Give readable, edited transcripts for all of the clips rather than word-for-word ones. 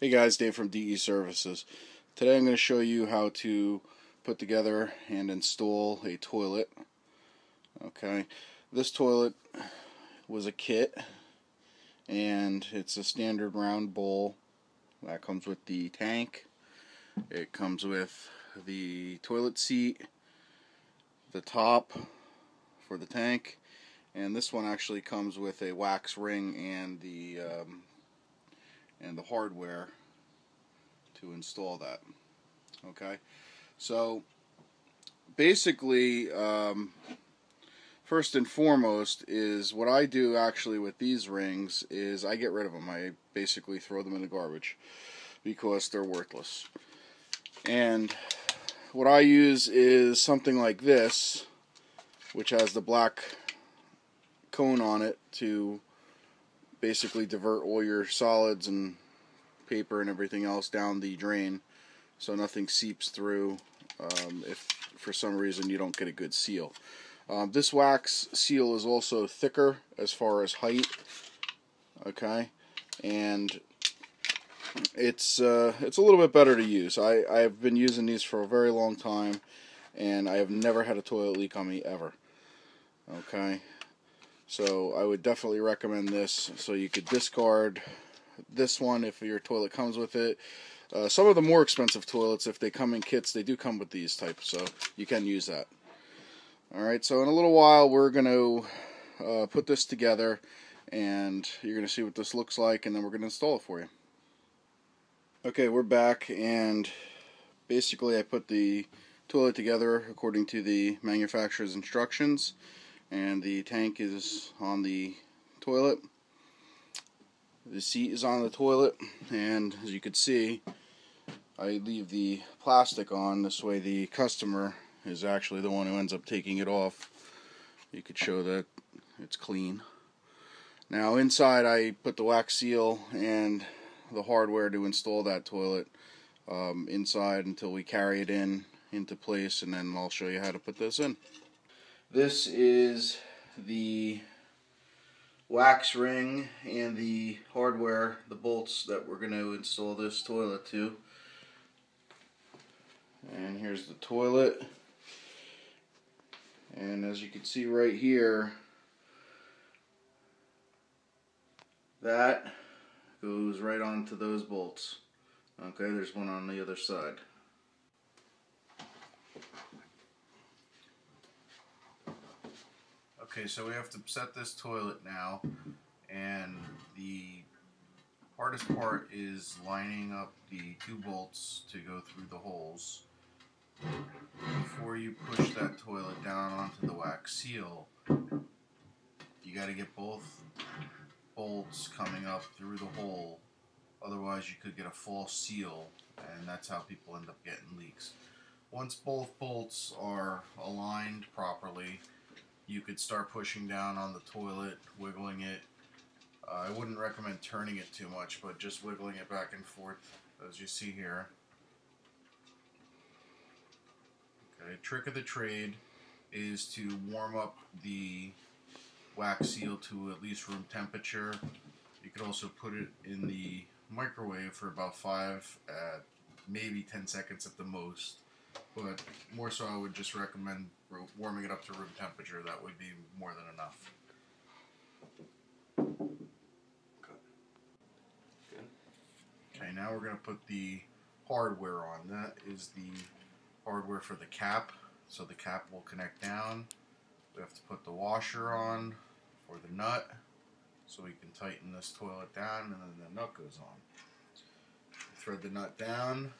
Hey guys, Dave from DE Services. Today I'm going to show you how to put together and install a toilet. Okay, this toilet was a kit and it's a standard round bowl that comes with the tank. It comes with the toilet seat, the top for the tank, and this one actually comes with a wax ring and the hardware to install that. Okay, so basically, first and foremost is what I do actually with these rings is I get rid of them. I basically throw them in the garbage because they're worthless. And what I use is something like this, which has the black cone on it to basically divert all your solids and paper and everything else down the drain so nothing seeps through if for some reason you don't get a good seal. This wax seal is also thicker as far as height, okay, and it's a little bit better to use. I've been using these for a very long time and I have never had a toilet leak on me ever. Okay, so I would definitely recommend this. So you could discard this one if your toilet comes with it. Some of the more expensive toilets, if they come in kits, they do come with these types, so you can use that. Alright, so in a little while we're going to put this together and you're going to see what this looks like, and then we're going to install it for you. Okay, we're back, and basically I put the toilet together according to the manufacturer's instructions, and the tank is on the toilet. The seat is on the toilet, and as you can see, I leave the plastic on. This way the customer is actually the one who ends up taking it off. You could show that it's clean. Now inside I put the wax seal and the hardware to install that toilet inside until we carry it into place, and then I'll show you how to put this in. This is the wax ring and the hardware, the bolts that we're going to install this toilet to. And here's the toilet, and as you can see right here, that goes right onto those bolts. Okay, there's one on the other side. Okay, so we have to set this toilet now, and the hardest part is lining up the two bolts to go through the holes. Before you push that toilet down onto the wax seal, you got to get both bolts coming up through the hole, otherwise you could get a false seal, and that's how people end up getting leaks. Once both bolts are aligned properly, you could start pushing down on the toilet, wiggling it. I wouldn't recommend turning it too much, but just wiggling it back and forth as you see here. Okay, trick of the trade is to warm up the wax seal to at least room temperature. You could also put it in the microwave for about 5, maybe 10 seconds at the most. But more so I would just recommend warming it up to room temperature. That would be more than enough. Okay, now we're going to put the hardware on. That is the hardware for the cap. So the cap will connect down. We have to put the washer on for the nut so we can tighten this toilet down, and then the nut goes on. Thread the nut down.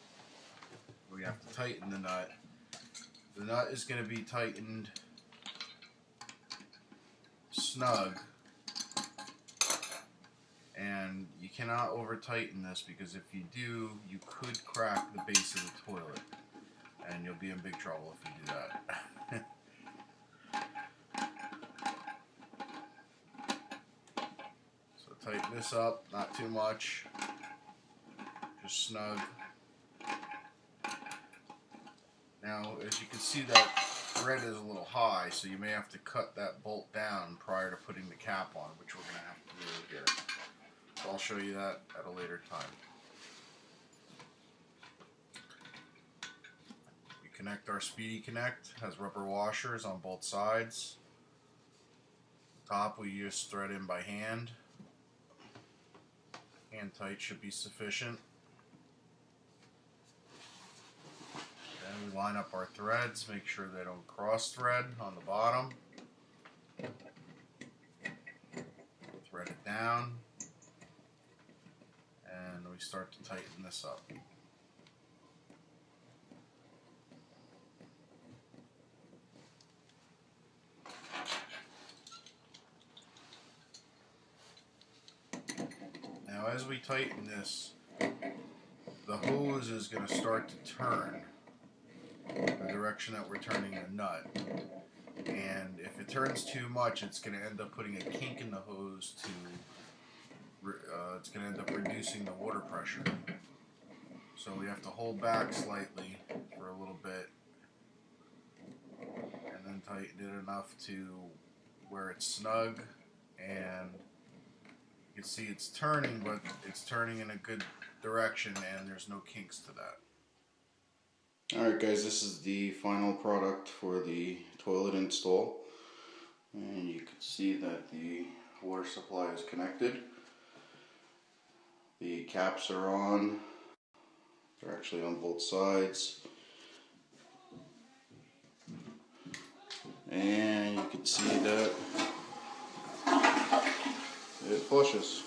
We have to tighten the nut. The nut is going to be tightened snug, and you cannot over tighten this, because if you do, you could crack the base of the toilet, and you'll be in big trouble if you do that. So tighten this up, not too much, just snug. Now, as you can see, that thread is a little high, so you may have to cut that bolt down prior to putting the cap on, which we're going to have to do here. So I'll show you that at a later time. connect our Speedy Connect. Has rubber washers on both sides. Top we just thread in by hand. Hand tight should be sufficient. Then we line up our threads, make sure they don't cross thread on the bottom. Thread it down, and we start to tighten this up. Now as we tighten this, the hose is going to start to turn the direction that we're turning the nut. And if it turns too much, it's going to end up putting a kink in the hose it's going to end up reducing the water pressure. So we have to hold back slightly for a little bit and then tighten it enough to where it's snug, and you can see it's turning, but it's turning in a good direction and there's no kinks to that. Alright guys, this is the final product for the toilet install, and you can see that the water supply is connected. The caps are on. They're actually on both sides. And you can see that it flushes.